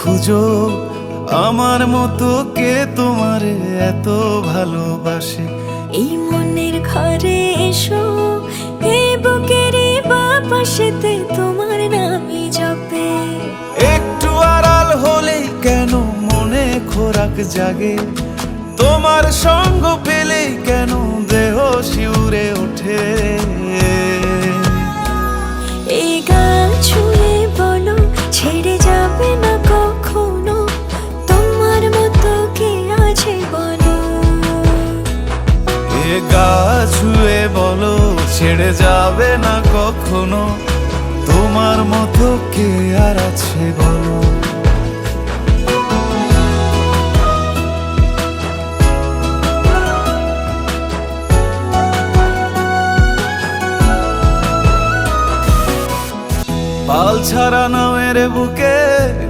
খুঁজো আমার মতো কে তোমারে এত ভালোবাসে। এই মনের ঘরে এসো, এই বুকের বাপাশেতে তোমার নামই জপে। একটু আড়াল হলেই কেন মনে খোরাক জাগে, তোমার সঙ্গ পেলেই কেন দেহ শিউরে ওঠে। এই গান ছুঁয়ে বলো ছেড়ে যাবে না কখনো, তোমার মতো কে আছে বলো। এ গা ছুঁয়ে বলো ছেড়ে যাবে না কখনো, তোমার মতো কে আর আছে বলো। পাল ছাড়া নামের বুকে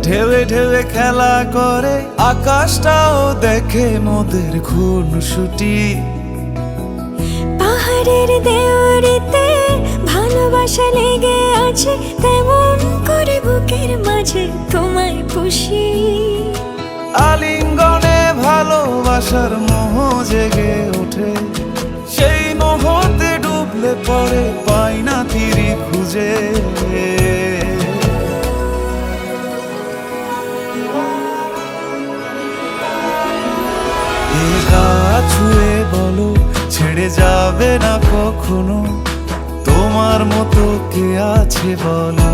ঢেউে ঢেউে খেলা করে, আকাশটাও দেখে মোদের খুনসুটি। পাহাড়ের দেওয়ারিতে ভালোবাসা লেগে আছে, তেমন করে বুকের মাঝে তোমায় পুষি। আলিঙ্গনে ভালোবাসার মোহ জেগে ওঠে, সেই মোহতে ডুবলে পরে পাই না তীরি খুঁজে। এ গা ছুঁয়ে বলো ছেড়ে যাবে না কখনো, তোমার মতো কে আছে বলো।